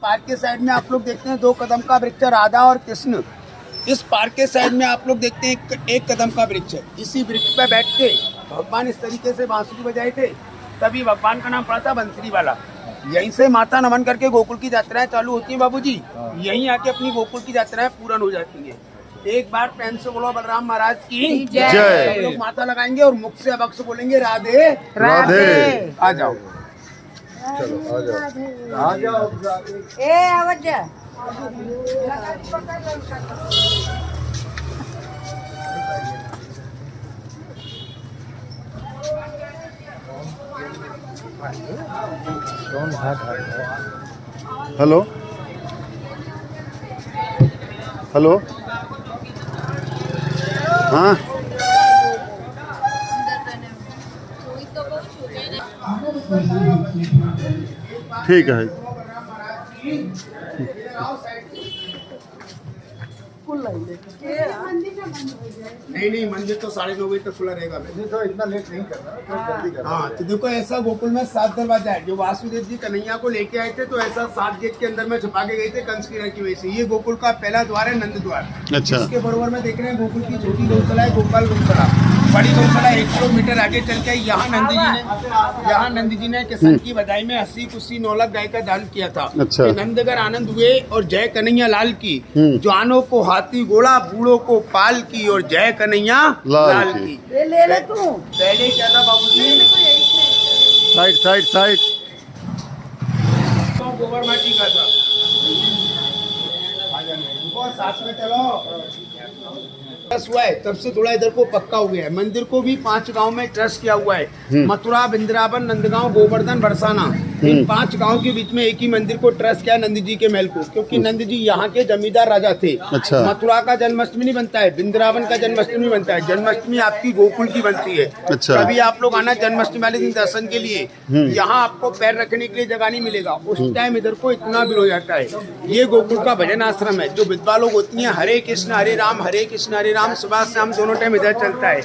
Park के side में आप लोग देखते हैं 2 कदम का वृक्ष राधा और कृष्ण। इस पार्क के साइड में आप लोग देखते हैं 1 कदम का वृक्ष है। इसी वृक्ष पे बैठ के भगवान इस तरीके से बांसुरी बजाए थे, तभी भगवान का नाम पड़ा था बंसरी वाला। यहीं से माता नमन करके गोकुल की यात्राएं चालू होती हैं बाबूजी। यहीं आके अपनी गोकुल की यात्राएं पूर्ण हो जाती हैं। एक बार प्रेम से बोलो बलराम महाराज की जय। सब लोग माता लगाएंगे और मुख से अबक से बोलेंगे राधे राधे। आ जाओ, चलो आ जाओ। ए आवाज हेलो हेलो, हाँ ठीक है। नहीं मंदिर तो 9:30 बजे तक खुला रहेगा। तो इतना लेट नहीं करना, जल्दी करना। हाँ तो देखो ऐसा गोकुल में 7 दरवाजा है। जो वासुदेव जी कन्हैया को लेके आए थे तो ऐसा 7 गेट के अंदर में छुपा के गए थे कंस की की वजह से। ये गोकुल का पहला द्वार है नंद द्वार। अच्छा। इसके बरोबर में देख रहे हैं गोकुल की छोटी गौशाला है गोपाल गौशाला। बड़ी गौशाला 1 किलोमीटर आगे चल के यहाँ नंद जी ने किसान की बधाई में 80 कुस्सी 9 लाख गाय का दान किया था। अच्छा। नंदगर आनंद हुए और जय कन्हैया लाल की। जवानों को हाथी घोड़ा, बूढ़ों को पाल की और जय कन्हैया लाल की। ले तू। पहले क्या था बाबूजी? Side side side. तो गोबर माटी का था। साथ में चलो। हुआ है तब से थोड़ा इधर को पक्का हो गया है। मंदिर को भी 5 गांव में ट्रस्ट किया हुआ है। मथुरा, वृंदावन, नंदगांव, गोवर्धन, बरसाना, इन 5 गांव के बीच में एक ही मंदिर को ट्रस्ट किया नंद जी के महल को, क्योंकि नंद जी यहाँ के जमींदार राजा थे। अच्छा। मथुरा का जन्माष्टमी नहीं बनता है, वृंदावन का जन्माष्टमी बनता है। जन्माष्टमी आपकी गोकुल की बनती है। अच्छा। कभी आप लोग आना जन्माष्टमी वाले दिन दर्शन के लिए। यहाँ आपको पैर रखने के लिए जगह नहीं मिलेगा। उस टाइम इधर को इतना भीड़ हो जाता है। ये गोकुल का भजन आश्रम है। जो विधवा लोग होती हैं हरे कृष्ण हरे राम सुबह शाम दोनों टाइम इधर चलता है।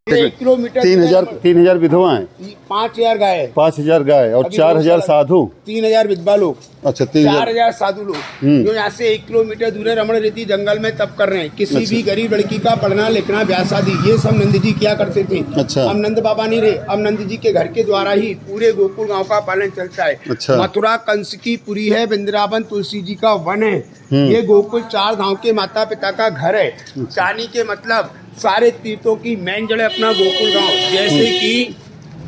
1 किलोमीटर 3,000 विधवाएं, 5,000 गाय, 5,000 गाय और 4,000 साधु, 3,000 विधवा लोग, अच्छा 3,000 4,000 साधु लोग जो यहाँ से 1 किलोमीटर दूर रमण रीति जंगल में तप कर रहे हैं। किसी भी गरीब लड़की का पढ़ना लिखना ब्याह शादी ये सब नंद जी किया करते थे। अच्छा। अब नंद बाबा नहीं रहे। अब नंद जी के घर के द्वारा ही पूरे गोकुल गांव का पालन चलता है। अच्छा। मथुरा कंस की पुरी है, वृंदावन तुलसी जी का वन है। ये गोकुल 4 धाम के माता पिता का घर है। चानी के मतलब सारे तीर्थों की मेन जड़ है अपना गोकुल गांव। जैसे कि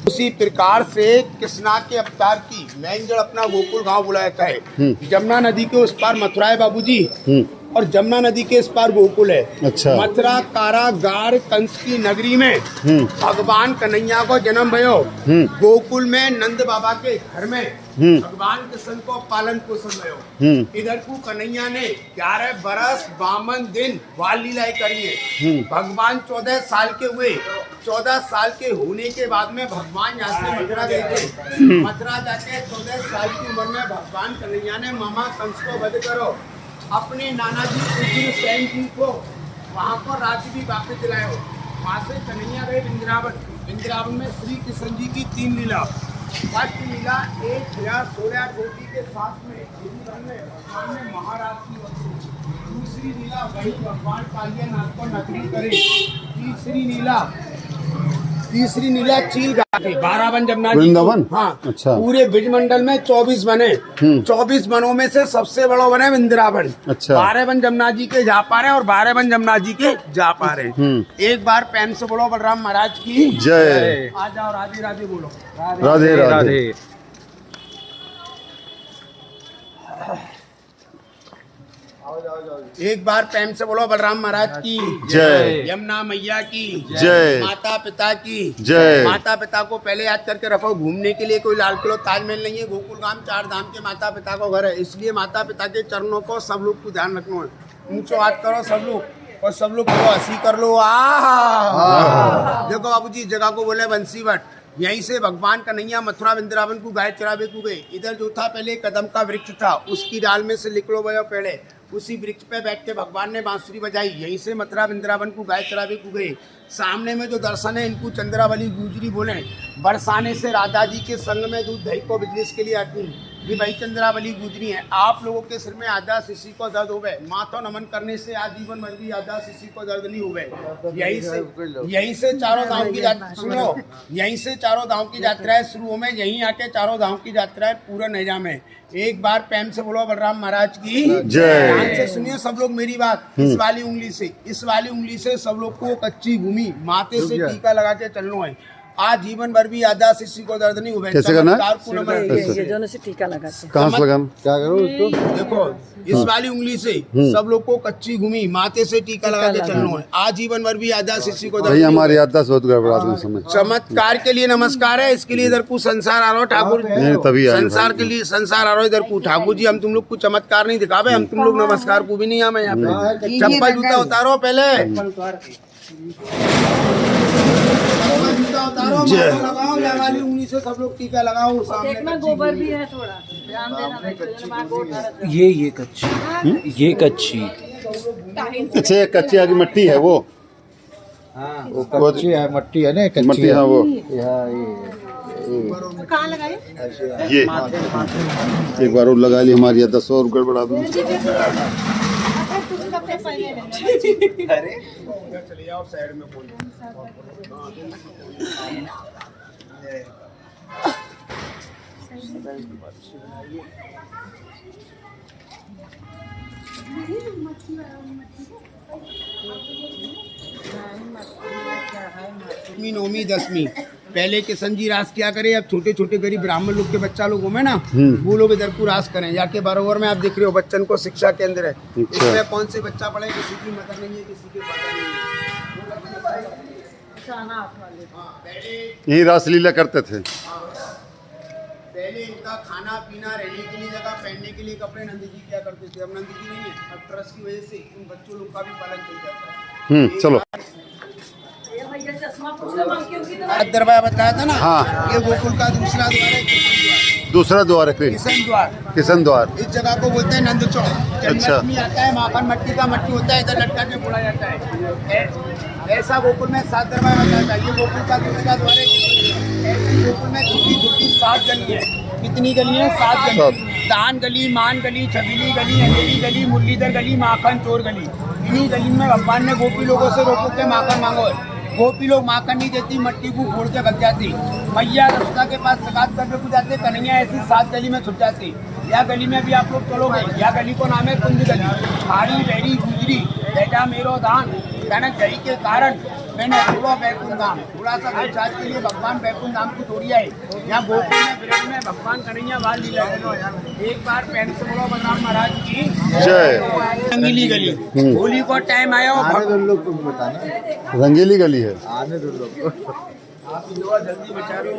उसी प्रकार से कृष्णा के अवतार की मेन जड़ अपना गोकुल गांव बुलाया जाता है। जमुना नदी के उस पार मथुरा है बाबूजी और जमुना नदी के इस पार गोकुल है। अच्छा। मथुरा कारागार कंस की नगरी में भगवान कन्हैया को जन्म भयो। गोकुल में नंद बाबा के घर में भगवान कृष्ण को पालन पोषण भयो। इधर को कन्हैया ने 11 बरस 52 दिन बाल लीलाएं करी है। भगवान 14 साल के हुए। 14 साल के होने के बाद में भगवान यहाँ से मथुरा गए थे। मथुरा जाके 14 साल की उम्र में भगवान कन्हैया ने मामा कंस को वध करो अपने नाना जी उग्र सेन जी को वहाँ पर राज्य भी वापस दिलायो। वहाँ से कन्हैया गए वृंदावन में श्री कृष्ण जी की 3 लीला। फर्स्ट लीला 1,16 गोपी के साथ में भगवान ने महाराज की वस्तु। दूसरी लीला वही भगवान कालियानाथ को नकली करे। तीसरी नीला चील घाटी 12 वन जमुना जी। वृंदावन? हाँ। अच्छा। पूरे ब्रज मंडल में 24 वन है। 24 वनों में से सबसे बड़ा वन है वृंदावन। अच्छा। 12 वन जमुना जी के जा पा रहे और 12 वन जमुना जी के जा पा रहे। एक बार प्रेम से बोलो बलराम महाराज की जय। आ जाओ राधे राधे बोलो। राधे राधे। एक बार प्रेम से बोलो बलराम महाराज की जय। यमुना मैया की जय। माता पिता की जय। माता पिता को पहले याद करके रखो। घूमने के लिए कोई लाल किला ताजमहल नहीं है। गोकुल गांव 4 धाम के माता पिता को घर है। इसलिए माता पिता के चरणों को सब लोग को ध्यान रखना है। ऊंचो हाथ करो सब लोग और सब लोग को हंसी कर लो। देखो बाबूजी जगह को बोले बंसी भट्ट। यहीं से भगवान कन्हैया मथुरा वृंदावन को गाय चरावे को गए। इधर जो था पहले कदम का वृक्ष था, उसकी डाल में से निकलो भयो पहले। उसी वृक्ष पे बैठ के भगवान ने बांसुरी बजाई। यहीं से मथुरा वृंदावन को गाय चरावे को गए। सामने में जो दर्शन है इनको चंद्रावली गुजरी बोले। बरसाने से राधा जी के संग में दूध दही को बिजनेस के लिए आती है। ये भाई चंद्रावली गुजरी है। आप लोगों के सिर में आधा सीसी को दर्द हो गए, माथा नमन करने से आजीवन भर भी आधा सीसी को दर्द नहीं हो गए। यहीं से चारों धाम की यात्रा सुनो, यहीं से चारों धाम की यात्राएं शुरू हो में, यहीं आके चारों धाम की यात्राएं पूरा निजाम है। एक बार प्रेम से बोलो बलराम महाराज की जय। ध्यान से सुनिए सब लोग मेरी बात। इस वाली उंगली से सब लोग को कच्ची भूमि माथे से टीका लगा के चलना है। आज जीवन भर भी आधा किसी को दर्द नहीं हुआ। कैसे करना है? ये दोनों से टीका लगाते हैं। कहाँ से लगाना, क्या करो उसको? देखो इस वाली उंगली से सब लोग को कच्ची घूमी माथे से टीका लगा के चलना है। आज जीवन भर भी आधा किसी को दर्द भाई नहीं हमारी याददाश्त बहुत गड़बड़ाती है समय। चमत्कार के लिए नमस्कार है, इसके लिए इधर को संसार आ रहा हो ठाकुर। नहीं, तभी आए संसार के लिए संसार आ रहा हो इधर को ठाकुर जी। हम तुम लोग को चमत्कार नहीं दिखावे, हम तुम लोग नमस्कार को भी नहीं आवे यहाँ पे। चप्पल जूता उतारो पहले, जूता उतारो, माला लगाओ, या वाली उंगली से सब लोग टीका लगाओ। देखना गोबर भी है थोड़ा, ध्यान देना। ये कच्ची अच्छा ये कच्ची आगे मिट्टी है वो वो कच्ची है, मट्टी है ना, कच्ची मट्टी, है। हाँ वो कहाँ लगाए? ये एक बार और लगा ली, हमारी याददाश्त और गड़बड़ा दूँ। चले जाओ साइड में बोलो। नौमी 10वीं पहले के संजी रास किया करे। अब छोटे छोटे गरीब ब्राह्मण लोग के बच्चा लोग होंगे ना, वो लोग इधर को रास करें। जाके बरोबर में आप देख रहे हो बच्चन को शिक्षा केंद्र है। इसमें कौन से बच्चा पढ़े, किसी की मदद नहीं है, किसी के पता नहीं है। यही रासलीला करते थे। पहले इनका खाना पीना, रहने के लिए जगह, पहनने के लिए कपड़े नंद जी क्या करते थे। अब नंद जी नहीं है, अब ट्रस्ट की वजह से उन बच्चों लोग का भी पालन चल जाता है। चलो दरबार बताया था ना, हाँ। ये गोकुल का दूसरा द्वार है, दूसरा द्वार है फिर किशन द्वार। किशन द्वार। इस जगह को बोलते हैं नंद चौक। अच्छा। जन्माष्टमी आता है, माखन मट्टी का मट्टी होता है, इधर लटका के फोड़ा जाता है। ऐसा गोकुल में 7 दरबार बताया था। ये गोकुल का दूसरा द्वार है। ऐसी गोकुल में छोटी छोटी 7 गली है। कितनी गली है? 7 गली। दान गली, मान गली, छबीली गली, अंजलि गली, मुरलीधर गली, माखन चोर गली। इन्हीं गली में भगवान ने गोपी लोगों से रोको के माखन मांगो। गोपी लोग माखन नहीं देती, मट्टी को फोड़ के भग जाती। मैया रस्ता के पास सगात करने को जाते, कन्हैया ऐसी 7 गली में छुप जाती। या गली में भी आप लोग चलोगे, या गली को नाम है कुंज गली। खाड़ी बहरी गुजरी बेटा मेरो दान, कनक जरी के कारण मैंने थोड़ा बैकुंठ धाम, थोड़ा सा रिचार्ज के लिए भगवान बैकुंठ धाम की तोड़ी है। यहाँ गोकुल में ब्रज में भगवान कन्हैया बाल लीला। एक बार पैन से बोलो बलराम महाराज की जय। रंगीली गली, होली को टाइम आया हो, रंगीली गली है। जल्दी बचा लो।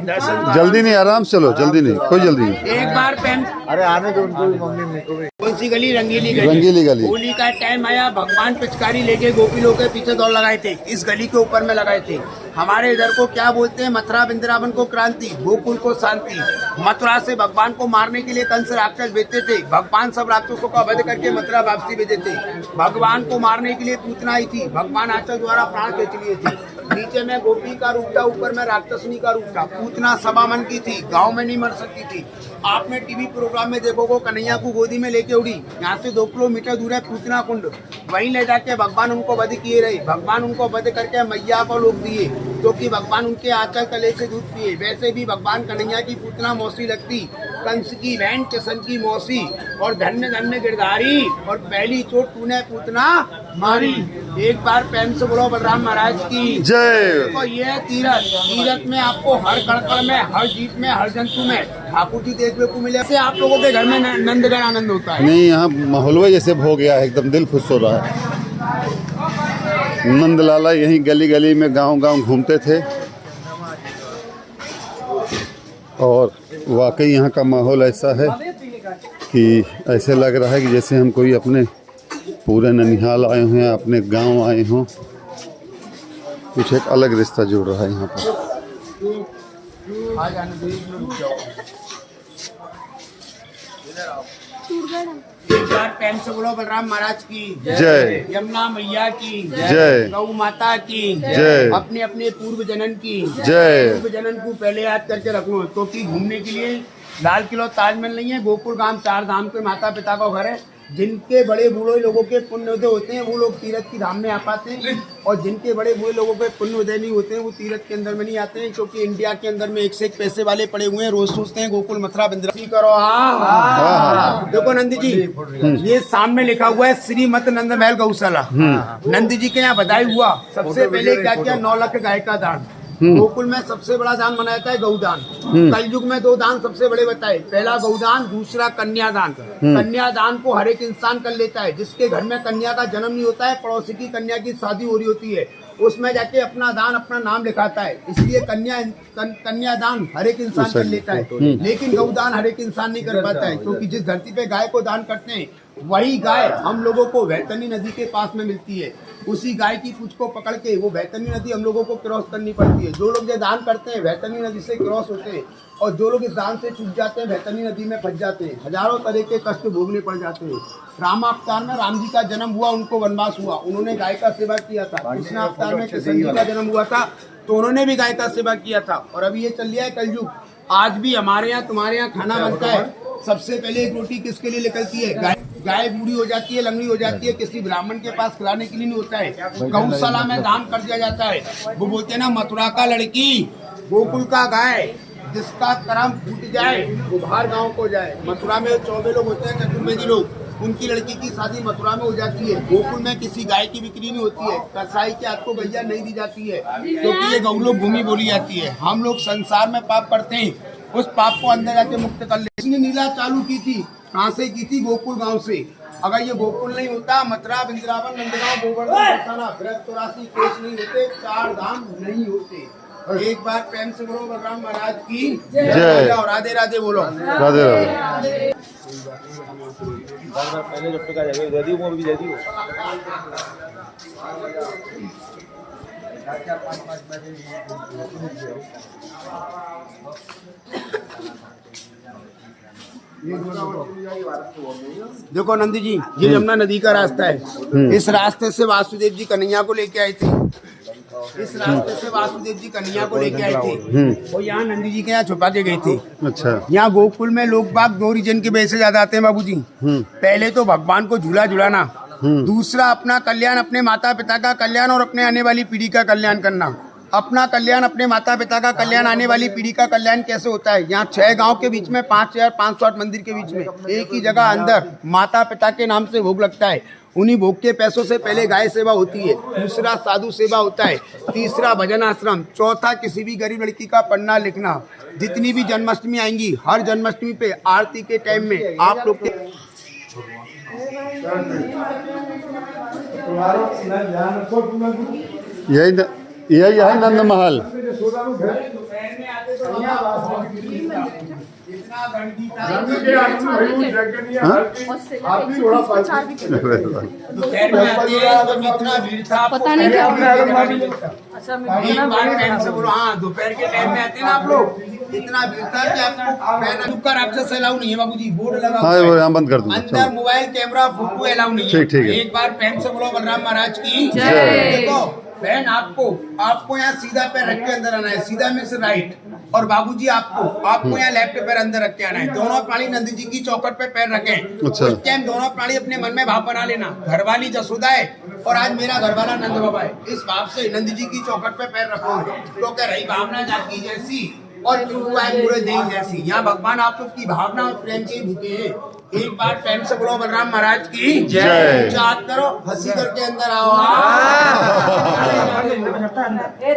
दर्शन जल्दी नहीं, आराम से चलो, जल्दी नहीं, कोई जल्दी नहीं। एक बार पैन अरे आने दो उनको भी, मम्मी मेरे को भी। कौन सी गली? रंगीली गली। रंगीली गली। होली का टाइम आया, भगवान पिचकारी लेके गोपी लोग के पीछे दौड़ लगाए थे। इस गली के ऊपर में लगाए थे। हमारे इधर को क्या बोलते हैं? मथुरा वृंदावन को क्रांति, गोकुल को शांति। मथुरा से भगवान को मारने के लिए कंस राक्षस भेजते थे। भगवान सब राक्षसों का वध करके मथुरा वापसी भेजे थे। भगवान को मारने के लिए पूतना आई थी, भगवान आंचल द्वारा प्राण खींच लिए थे। नीचे में गोपी का रूप था, ऊपर में राक्षसनी का रूप था। पूतना सवा मन की थी, गांव में नहीं मर सकती थी। आपने टीवी प्रोग्राम में देखोगे कन्हैया को गोदी में लेके उड़ी। यहाँ से 2 किलोमीटर दूर है पूतना कुंड, वहीं ले जाके भगवान उनको वध किए रहे। भगवान उनको वध करके मैया को लोग दिए, क्योंकि भगवान उनके आंचल तले से दूध पिए। वैसे भी भगवान कन्हैया की पूतना मौसी लगती, कंस की बहन किशन की मौसी। और धन्य धन्य गिरधारी, और पहली चोट तूने पूतना मारी। एक बार प्रेम से बोलो बलराम महाराज की जय। देखो ये तीरथ में आपको हर कड़कड़ में, हर जीत में, हर जंतु में ठाकुर जी देखने को मिले। ऐसे आप लोगों के घर में नंदगण आनंद होता है। नहीं, यहाँ माहौल जैसे हो गया है, एकदम दिल खुश हो रहा है। नंद लाला यहीं गली गली में, गांव गांव घूमते थे, और वाकई यहाँ का माहौल ऐसा है कि ऐसे लग रहा है कि जैसे हम कोई अपने पूरे ननिहाल आए हुए हैं, अपने गांव आए हों। कुछ एक अलग रिश्ता जुड़ रहा है यहाँ पर। एक बार प्रेम से बोलो बलराम महाराज की जय। यमुना मैया की जय। गौ माता की जय। अपने अपने पूर्व जनन की जय। पूर्व जनन को पहले याद करके रखो, क्योंकि घूमने के लिए लाल किला ताजमहल नहीं है, गोकुल गांव 4 धाम के माता पिता का घर है। जिनके बड़े बूढ़े लोगों के पुण्य उदय होते हैं वो लोग तीर्थ की धाम में आ पाते हैं, और जिनके बड़े बूढ़े लोगों के पुण्य उदय नहीं होते हैं वो तीर्थ के अंदर में नहीं आते हैं, क्योंकि इंडिया के अंदर में एक से एक पैसे वाले पड़े हुए हैं। रोज सोचते हैं गोकुल मथुरा वृंदावन करो। देखो नंदी जी, ये सामने लिखा हुआ है श्रीमत नंद महल गौशाला। नंदी जी के यहाँ बधाई हुआ। सबसे पहले क्या किया, 9 लाख गाय का दान। गोकुल में सबसे बड़ा दान मनाया जाता है गौदान। कलयुग में 2 दान सबसे बड़े बताए, पहला गौदान, दूसरा कन्यादान। कन्यादान को हर एक इंसान कर लेता है। जिसके घर में कन्या का जन्म नहीं होता है, पड़ोसी की कन्या की शादी हो रही होती है, उसमें जाके अपना दान, अपना नाम लिखाता है। इसलिए कन्यादान हर एक इंसान कर लेता है, लेकिन गौदान हर एक इंसान नहीं कर पाता है, क्योंकि जिस धरती पे गाय को दान करते हैं वही गाय हम लोगों को वैतरणी नदी के पास में मिलती है। उसी गाय की पूंछ को पकड़ के वो वैतरणी नदी हम लोगों को क्रॉस करनी पड़ती है। जो लोग ये दान करते हैं वैतरणी नदी से क्रॉस होते हैं, और जो लोग इस दान से चूक जाते हैं वैतरणी नदी में फंस जाते हैं। हजारों तरह के कष्ट भोगने पड़ जाते हैं। राम अवतार में राम जी का जन्म हुआ, उनको वनवास हुआ, उन्होंने गाय का सेवा किया था। कृष्ण अवतार में कृष्ण जी का जन्म हुआ था, तो उन्होंने भी गाय का सेवा किया था। और अभी ये चल लिया है कलयुग। आज भी हमारे यहाँ तुम्हारे यहाँ खाना बनता है, सबसे पहले एक रोटी किसके लिए निकलती है? गाय बूढ़ी हो जाती है, लंगड़ी हो जाती है, किसी ब्राह्मण के पास खिलाने के लिए नहीं होता है, गौशाला में दान कर दिया जाता है। वो बोलते हैं ना, मथुरा का लड़की गोकुल का गाय, जिसका कर्म फूट जाए वो बाहर गांव को जाए। मथुरा में 14 लोग होते हैं, चतुर्वेदी लोग, उनकी लड़की की शादी मथुरा में हो जाती है। गोकुल में किसी गाय की बिक्री नहीं होती है, कसाई के हाथ को गैया नहीं दी जाती है, क्योंकि ये गौलोक भूमि बोली जाती है। हम लोग संसार में पाप करते हैं, उस पाप को अंदर जाके मुक्त कर ले। इसने नीला चालू की थी, कहाँ से की थी? गोकुल गांव से। अगर ये गोकुल नहीं होता, मथुरा, वृंदावन, नंदगांव, गोवर्धन, बरसाना, बृहद, 84 केस नहीं होते, 4 धाम नहीं होते। एक बार प्रेम से बोलो बलराम महाराज की जय, और राधे राधे बोलो। राधे राधे। पहले जब तक आ जाएगा दे दी, वो भी दे दी। देखो नंदी जी, ये यमुना नदी का रास्ता है। इस रास्ते से वासुदेव जी कन्हैया को लेके आए थे। इस रास्ते से वासुदेव जी कन्हैया को लेके आए थे, और यहाँ नंदी जी के यहाँ छुपा के गए थे। अच्छा। यहाँ गोकुल में लोग बाग 2 रीजन की वजह से ज्यादा आते हैं बाबू जी। पहले तो भगवान को झूला झुलाना, दूसरा अपना कल्याण, अपने माता पिता का कल्याण और अपने आने वाली पीढ़ी का कल्याण करना। अपना कल्याण, अपने माता पिता का कल्याण, आने वाली पीढ़ी का कल्याण कैसे होता है? यहाँ 6 गांव के बीच में 5508 मंदिर के बीच में एक ही जगह अंदर माता पिता के नाम से भोग लगता है। उन्हीं भोग के पैसों से पहले गाय सेवा होती है, दूसरा साधु सेवा होता है, तीसरा भजन आश्रम, चौथा किसी भी गरीब लड़की का पढ़ना लिखना। जितनी भी जन्माष्टमी आएंगी, हर जन्माष्टमी पे आरती के टाइम में आप लोग यही है नंद महल। पता नहीं क्या अच्छा, दोपहर के टाइम में आते हैं ना आप लोग, इतना भीड़ था कि आपको राक्षस अलाउ नहीं है बाबू जी, बोर्ड लगा हाँ, वो यहाँ बंद कर दूँ। अंदर मोबाइल कैमरा फोटो अलाउ नहीं है। ठीक है। एक बार प्रेम से बोलो बलराम महाराज की जय। देखो बहन, आपको यहाँ सीधा पैर रख के अंदर आना है, सीधा में से राइट, और बाबूजी आपको यहाँ लेफ्ट पैर अंदर रख के आना है। दोनों प्राणी नंदी जी की चौखट पे पैर रखें। अच्छा। उस टाइम दोनों प्राणी अपने मन में भाव बना लेना, घरवाली जसोदा है और आज मेरा घरवाला नंद बाबा है। इस भाव से नंदी जी की चौखट पे पैर रखो, तो कह रही भावना जाती जैसी और पूरे देश जैसी। यहाँ भगवान आप लोग की भावना और प्रेम के भूखे हैं। एक बार प्रेम से बोलो बलराम महाराज की जय। चाहत करो, हंसी करके अंदर आओ।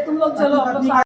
तुम लोग चलो।